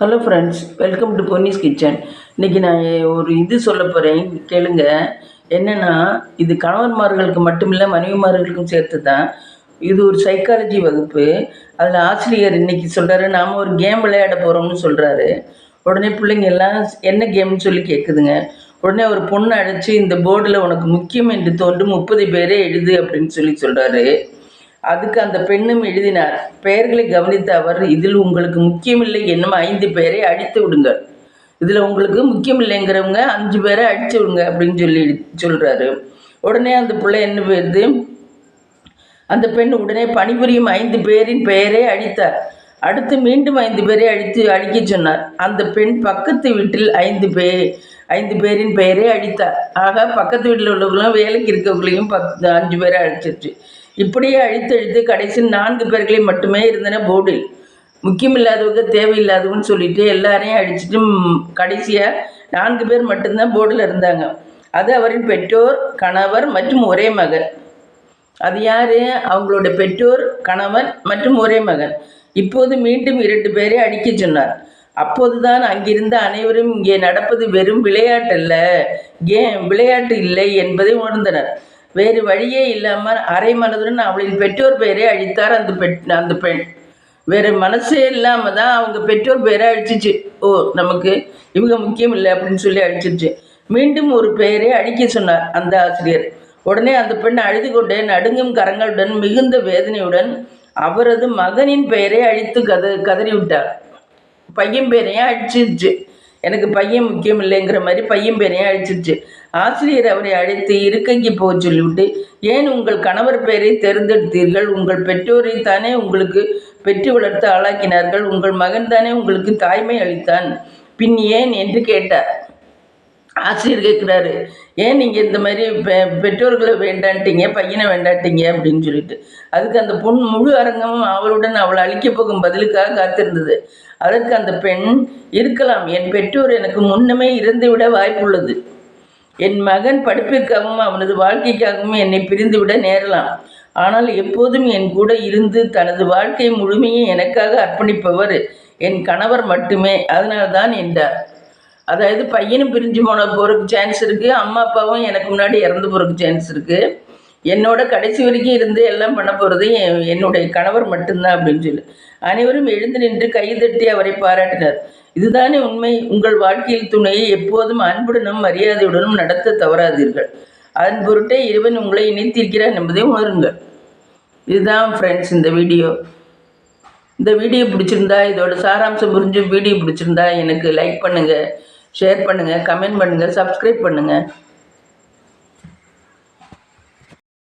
Hello friends, welcome to Ponni's kitchen. இன்றைக்கி நான் ஒரு இது சொல்ல போகிறேன், கேளுங்க. என்னென்னா, இது கணவன்மார்களுக்கு மட்டுமில்லை, மனைவிமார்களுக்கும் சேர்த்து தான். இது ஒரு சைக்காலஜி வகுப்பு. அதில் ஆசிரியர் இன்றைக்கி சொல்கிறாரு, நாம் ஒரு கேம் விளையாட போகிறோம்னு சொல்கிறாரு. உடனே பிள்ளைங்க எல்லாம் என்ன கேம்னு சொல்லி கேட்குதுங்க. உடனே ஒரு பொண்ணை அழைச்சி, இந்த போர்டில் உனக்கு முக்கியம் என்று தோன்றும் 30 பேரே எழுது அப்படின்னு சொல்கிறாரு. அதுக்கு அந்த பெண்ணும் எழுதினார். பெயர்களை கவனித்த அவர், இதில் உங்களுக்கு முக்கியமில்லை என்னும் 5 பேரை அடித்து விடுங்கள், இதில் உங்களுக்கு முக்கியமில்லைங்கிறவங்க 5 பேரை அடித்து விடுங்க அப்படின்னு சொல்கிறாரு. உடனே அந்த பிள்ளை என்ன போயிருது, அந்த பெண் உடனே பணிபுரியும் 5 பேரின் பெயரை அடித்தார். அடுத்து மீண்டும் 5 பேரை அடிக்க சொன்னார். அந்த பெண் பக்கத்து வீட்டில் 5 பேரின் பெயரை அடித்தார். ஆக பக்கத்து வீட்டில் உள்ளவர்களும் வேலைக்கு இருக்கவங்களையும் 5 பேரை அடிச்சிருச்சு. இப்படியே அழித்து கடைசி 4 பேர்களை மட்டுமே இருந்தன போர்டில். முக்கியமில்லாதவங்க, தேவையில்லாதவன்னு சொல்லிட்டு எல்லாரையும் அடிச்சுட்டு கடைசியாக 4 பேர் மட்டும்தான் போர்டில் இருந்தாங்க. அது அவரின் பெற்றோர், கணவர் மற்றும் ஒரே மகன். அது யார்? அவங்களோட பெற்றோர், கணவன் மற்றும் ஒரே மகன். இப்போது மீண்டும் 2 பேரை அடிக்க சொன்னார். அப்போதுதான் அங்கிருந்த அனைவரும் இங்கே நடப்பது வெறும் விளையாட்டல்ல, விளையாட்டு இல்லை என்பதை உணர்ந்தனர். வேறு வழியே இல்லாமல் அரை மனதுடன் அவளின் பெற்றோர் பெயரை அழித்தார் அந்த பெண். வேறு மனசே இல்லாமல் தான் அவங்க பெற்றோர் பெயரை அழிச்சிச்சு. ஓ, நமக்கு இவங்க முக்கியம் இல்லை அப்படின்னு சொல்லி அழிச்சிருச்சு. மீண்டும் ஒரு பெயரை அழிக்க சொன்னார் அந்த ஆசிரியர். உடனே அந்த பெண் அழுது கொண்டே நடுங்கும் கரங்களுடன் மிகுந்த வேதனையுடன் அவரது மகனின் பெயரை அழித்து கதறிவிட்டார். பையன் பேரையும் அழிச்சிருச்சு. எனக்கு பையன் முக்கியம் இல்லைங்கிற மாதிரி பையன் பேரையும் அழிச்சிருச்சு. ஆசிரியர் அவரை அழைத்து இருக்கைக்கு போக சொல்லிவிட்டு, ஏன் உங்கள் கணவர் பெயரை தேர்ந்தெடுத்தீர்கள்? உங்கள் பெற்றோரை தானே உங்களுக்கு பெற்று வளர்த்து ஆளாக்கினார்கள். உங்கள் மகன் தானே உங்களுக்கு தாய்மை அளித்தான், பின் ஏன் என்று கேட்டார். ஆசிரியர் கேட்குறாரு, ஏன் நீங்கள் இந்த மாதிரி பெற்றோர்களை வேண்டான்ட்டீங்க, பையனை வேண்டாட்டீங்க அப்படின்னு சொல்லிட்டு. அதுக்கு அந்த பொண்ணு முழு அரங்கமும் அவளுடன் அவளை அழிக்கப் போகும் பதிலுக்காக காத்திருந்தது. அதற்கு அந்த பெண், இருக்கலாம், என் பெற்றோர் எனக்கு முன்னமே இறந்துவிட வாய்ப்புள்ளது. என் மகன் படிப்பிற்காகவும் அவனது வாழ்க்கைக்காகவும் என்னை பிரிந்துவிட நேரலாம். ஆனால் எப்போதும் என் கூட இருந்து தனது வாழ்க்கை முழுமையை எனக்காக அர்ப்பணிப்பவர் என் கணவர் மட்டுமே. அதனால்தான் என்றார். அதாவது பையனும் பிரிஞ்சு போகிறதுக்கு சான்ஸ் இருக்குது, அம்மா அப்பாவும் எனக்கு முன்னாடி இறந்து போகிறதுக்கு சான்ஸ் இருக்குது. என்னோட கடைசி வரைக்கும் இருந்து எல்லாம் பண்ண போகிறது என்னுடைய கணவர் மட்டும்தான் அப்படின்னு சொல்லி அனைவரும் எழுந்து நின்று கைதட்டி அவரை பாராட்டினார். இதுதானே உண்மை. உங்கள் வாழ்க்கையில் துணையை எப்போதும் அன்புடனும் மரியாதையுடனும் நடத்த தவறாதீர்கள். அதன் பொருட்டே இறைவன் உங்களை இணைத்திருக்கிறார் என்பதை உணருங்கள். இதுதான் ஃப்ரெண்ட்ஸ் இந்த வீடியோ. இந்த வீடியோ பிடிச்சிருந்தா, இதோட சாராம்சம் புரிஞ்சு வீடியோ பிடிச்சிருந்தா எனக்கு லைக் பண்ணுங்கள், ஷேர் பண்ணுங்கள், கமெண்ட் பண்ணுங்கள், சப்ஸ்கிரைப் பண்ணுங்கள்.